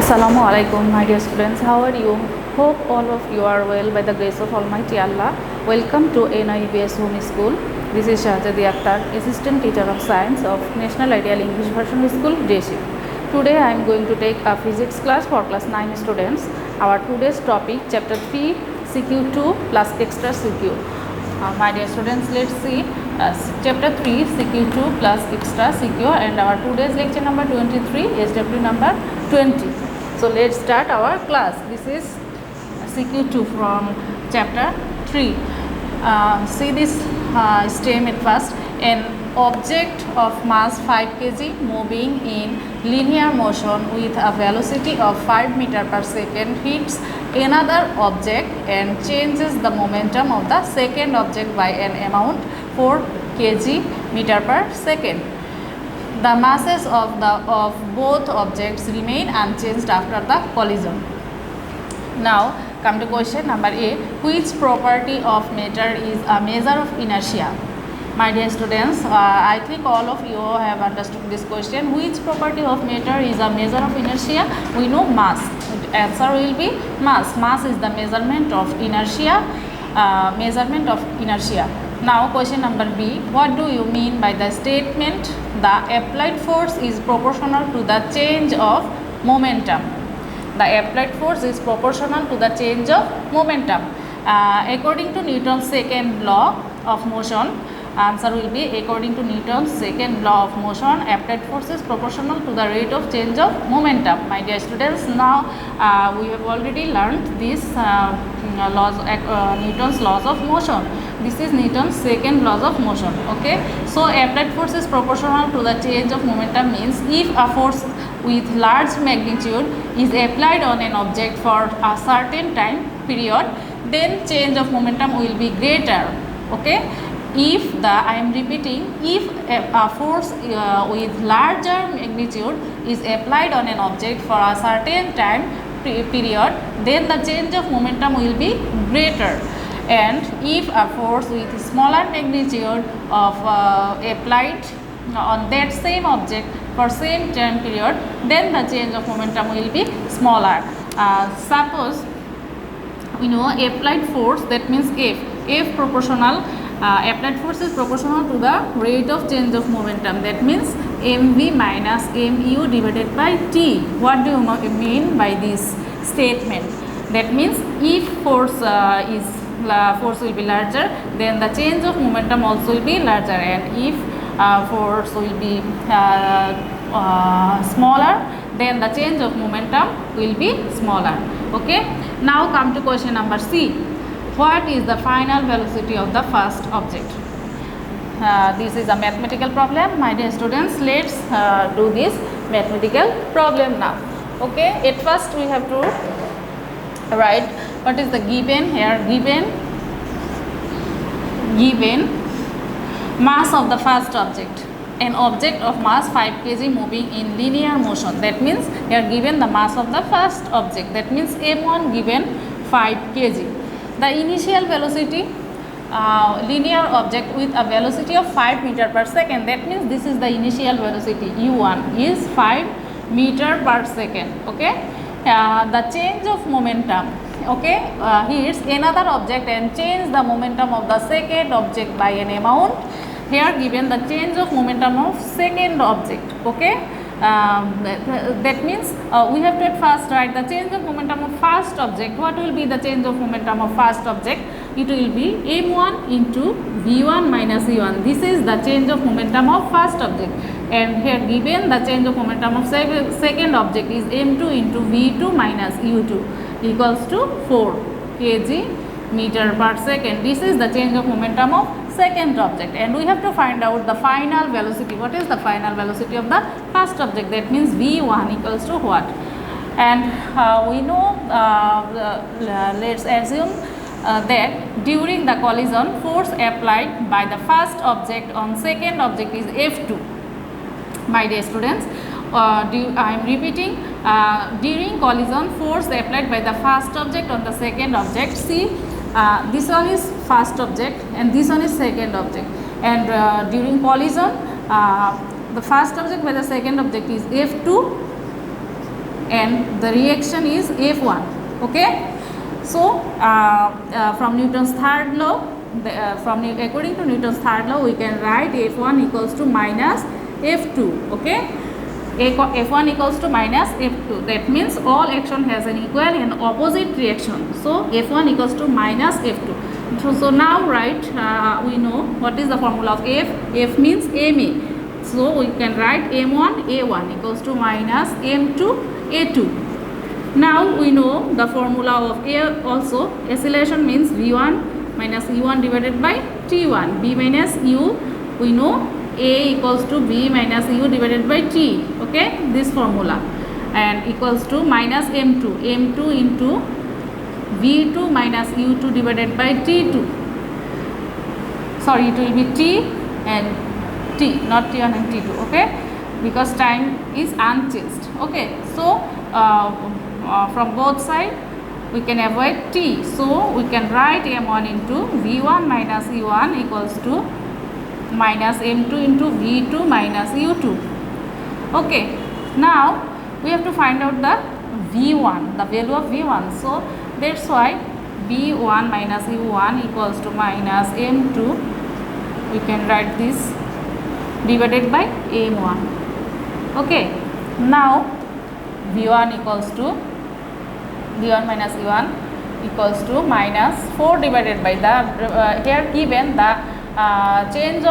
Assalamu alaikum, my dear students. How are you? Hope all of you are well by the grace of Almighty Allah. Welcome to NIBS Home School. This is Shahzadi Akhtar, Assistant Teacher of Science of National Ideal English Version School, J-Ship. Today I am going to take a physics class for class 9 students. Our today's topic, chapter 3, CQ2 plus extra CQ. My dear students, let's see chapter 3, CQ2 plus extra CQ, and our today's lecture number 23, SW number 20. So let's start our class. This is CQ2 from chapter 3. See this stem at first. An object of mass 5 kg moving in linear motion with a velocity of 5 meter per second hits another object and changes the momentum of the second object by an amount 4 kg meter per second. The masses of both objects remain unchanged after the collision. Now come to question number A. Which property of matter is a measure of inertia? My dear students, I think all of you have understood this question. Which property of matter is a measure of inertia? We know mass. The answer will be mass. Mass is the measurement of inertia. Now question number B. What do you mean by the statement the applied force is proportional to the change of momentum? The applied force is proportional to the change of momentum. According to Newton's second law of motion, answer will be according to Newton's second law of motion, applied force is proportional to the rate of change of momentum. My dear students, now we have already learned this Newton's laws of motion. This is Newton's second laws of motion. Okay, so applied force is proportional to the change of momentum means if a force with large magnitude is applied on an object for a certain time period, then change of momentum will be greater. Okay, if I am repeating, if a force with larger magnitude is applied on an object for a certain time period, then the change of momentum will be greater. And if a force with smaller magnitude of applied on that same object for same time period, then the change of momentum will be smaller. Suppose we know applied force, that means F proportional, applied force is proportional to the rate of change of momentum, that means mv minus mu divided by t. What do you mean by this statement? That means if force will be larger, then the change of momentum also will be larger, and if force will be smaller, then the change of momentum will be smaller. Okay, now come to question number C. What is the final velocity of the first object? This is a mathematical problem. My dear students, let's do this mathematical problem now. Okay, at first we have to write what is the given here. Given mass of the first object, an object of mass 5 kg moving in linear motion. That means here given the mass of the first object, that means m1 given 5 kg. The initial velocity, linear object with a velocity of 5 meter per second, that means this is the initial velocity, u1 is 5 meter per second. Okay, the change of momentum, okay, here's another object and change the momentum of the second object by an amount. Here given the change of momentum of second object. Okay, that means we have to at first write the change of momentum of first object. What will be the change of momentum of first object? It will be m1 into v1 minus e1. This is the change of momentum of first object, and here given the change of momentum of second object is m2 into v2 minus u2 equals to 4 kg meter per second. This is the change of momentum of second object, and we have to find out the final velocity. What is the final velocity of the first object? That means v1 equals to what? And we know, let's assume that during the collision, force applied by the first object on second object is F2. My dear students, I am repeating, during collision, force applied by the first object on the second object. See, this one is first object and this one is second object, and during collision the first object by the second object is F2 and the reaction is F1. Okay. So from Newton's third law, according to Newton's third law, we can write F1 equals to minus F2. Okay. F1 equals to minus F2. That means all action has an equal and opposite reaction. So F1 equals to minus F2. So now we know what is the formula of F. F means MA. So we can write M1 A1 equals to minus M2 A2. Now we know the formula of A also. Acceleration means V1 minus E1 divided by T1. B minus U, we know A equals to B minus U divided by T. Okay, this formula, and equals to minus M2. M2 into V2 minus U2 divided by T2. Sorry, it will be T and T, not T1 and T2. Okay, because time is unchanged. Okay, so from both sides we can avoid T. So we can write M1 into V1 minus U1 equals to minus M2 into V2 minus U2. Okay, now we have to find out the V1, the value of V1. So that's why V1 minus U1 equals to minus M2. We can write this divided by M1. Okay, now V1 equals to V1 minus U1 equals to minus 4 divided by the here given the change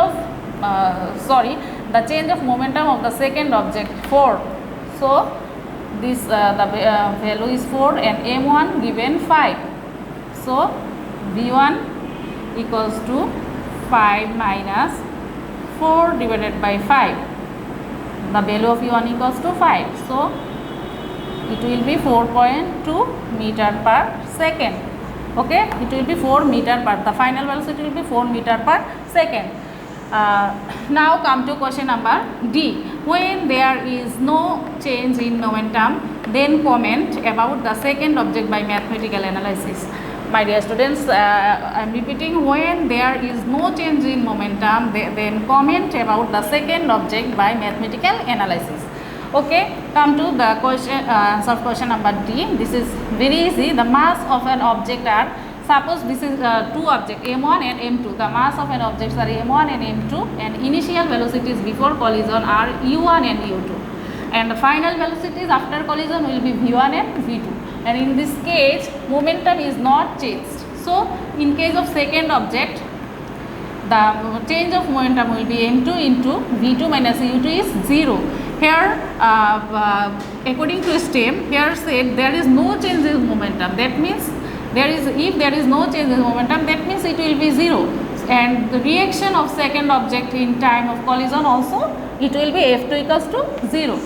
of momentum of the second object 4. So this the value is 4 and M1 given 5. So V1 equals to 5 minus 4 divided by 5. The value of V1 equals to 5. So it will be 4.2 meter per second. Okay, it will be 4 meter per, the final velocity will be 4 meter per second. Now come to question number D. When there is no change in momentum, then comment about the second object by mathematical analysis. My dear students, I am repeating, when there is no change in momentum, then comment about the second object by mathematical analysis. Okay, come to the question, answer question number D. This is very easy. The mass of an object are, suppose this is two objects M1 and M2. The mass of an object are M1 and M2, and initial velocities before collision are U1 and U2, and the final velocities after collision will be V1 and V2. And in this case, momentum is not changed. So in case of second object, the change of momentum will be M2 into V2 minus U2 is 0. Here according to STEM, here said there is no change in momentum. That means if there is no change in momentum, that means it will be 0. And the reaction of second object in time of collision also, it will be F2 equals to 0.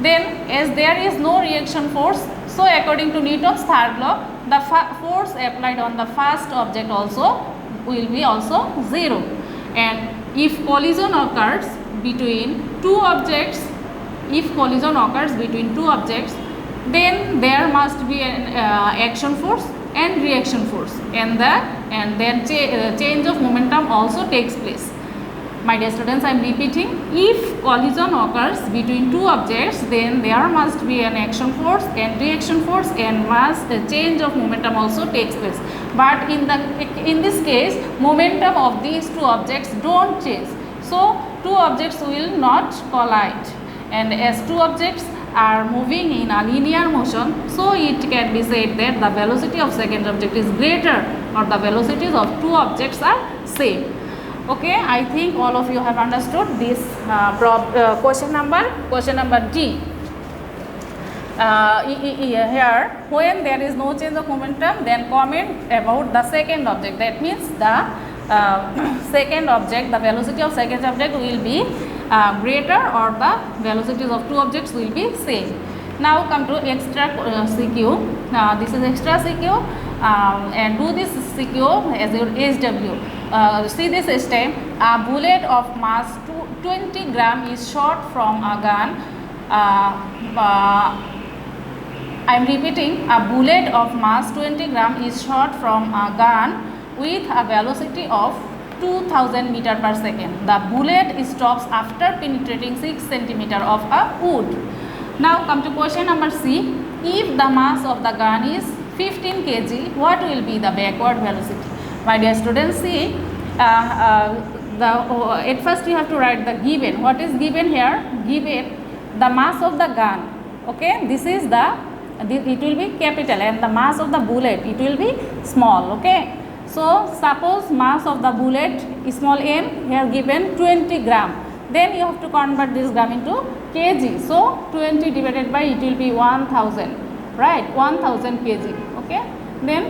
Then as there is no reaction force, so according to Newton's third law, the force applied on the first object also will be also 0. And if collision occurs between two objects, then there must be an action force and reaction force, and then change of momentum also takes place. My dear students, I am repeating, if collision occurs between two objects, then there must be an action force and reaction force, and change of momentum also takes place. But in this case, momentum of these two objects don't change. So two objects will not collide, and as two objects are moving in a linear motion, so it can be said that the velocity of second object is greater, or the velocities of two objects are same. Okay, I think all of you have understood this question number D. Here, when there is no change of momentum, then comment about the second object. That means the second object, the velocity of second object will be greater, or the velocities of two objects will be same. Now come to extra CQ. This is extra CQ, and do this CQ as your SW. See this step. A bullet of mass 20 gram is shot from a gun. I am repeating, a bullet of mass 20 gram is shot from a gun with a velocity of 2000 meter per second. The bullet stops after penetrating 6 centimeter of a wood. Now come to question number C. If the mass of the gun is 15 kg, what will be the backward velocity? My dear students, see, at first you have to write the given. What is given here? Given the mass of the gun. Okay, this is it will be capital, and the mass of the bullet, it will be small. Okay, so suppose mass of the bullet small m here given 20 gram. Then you have to convert this gram into kg. So 20 divided by, it will be 1000, right? 1000 kg. Okay, then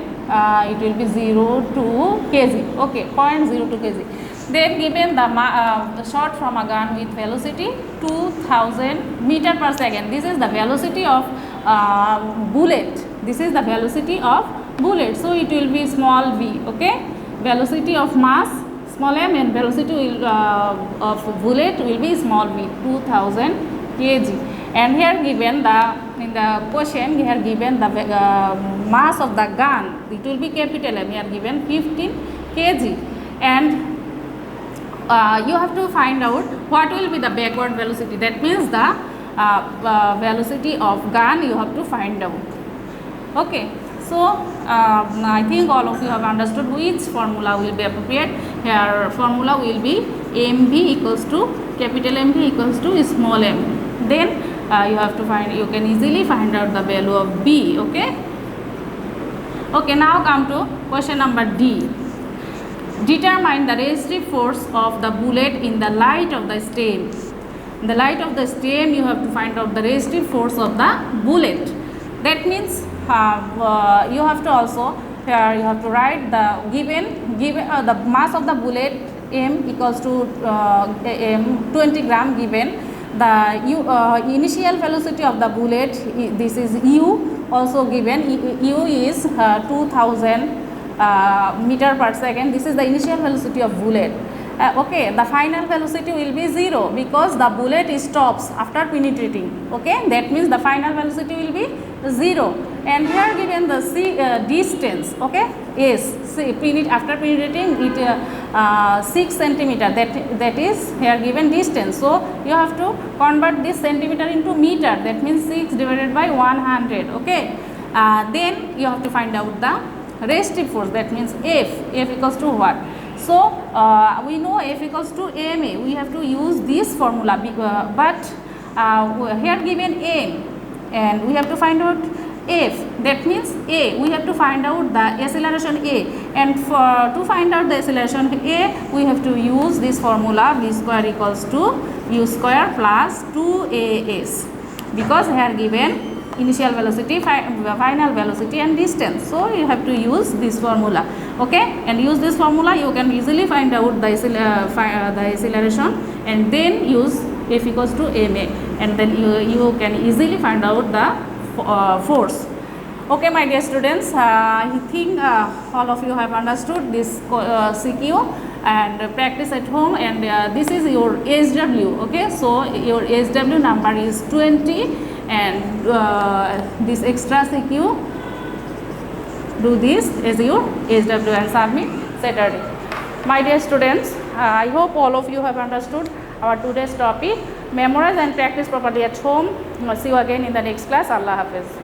it will be 0.2 kg. Okay, 0.02 kg. Then given the shot from a gun with velocity 2000 meter per second. This is the velocity of bullet. This is the velocity of bullet. So it will be small v. Okay, velocity of mass small m, and velocity will, of bullet will be small v, 2000 kg. And here given in the question, here given the mass of the gun, it will be capital M, here given 15 kg. And you have to find out what will be the backward velocity. That means the velocity of gun you have to find out. Okay, so I think all of you have understood which formula will be appropriate. Here formula will be mv equals to capital MV equals to small m. Then you have to find, you can easily find out the value of b. Okay, okay, now come to question number D. Determine the resistive force of the bullet in the light of the stem. In the light of the stem, you have to find out the resistive force of the bullet. That means you have to also, here you have to write the given the mass of the bullet m equals to 20 gram given. The initial velocity of the bullet, this is u, also given. U is 2000 meter per second. This is the initial velocity of bullet. Okay, the final velocity will be 0 because the bullet stops after penetrating. Okay, that means the final velocity will be 0. And here given the distance. Okay, s, after penetrating it 6 centimeter. That is here given distance. So you have to convert this centimeter into meter. That means 6 divided by 100. Okay, then you have to find out the resistive force. That means F equals to what? So we know F equals to ma. We have to use this formula, but here given m, and we have to find out F. That means a, we have to find out the acceleration a, and to find out the acceleration a, we have to use this formula, v square equals to u square plus 2as, because here given initial velocity, final velocity and distance. So you have to use this formula. Okay, and use this formula, you can easily find out the acceleration, and then use F equals to ma, and then you can easily find out the force. Okay, my dear students, I think all of you have understood this CQ, and practice at home. And this is your SW. Okay, so your SW number is 20, and this extra CQ, do this as your SW and submit Saturday. My dear students, I hope all of you have understood our today's topic. Memorize and practice properly at home. See you again in the next class. Allah Hafiz.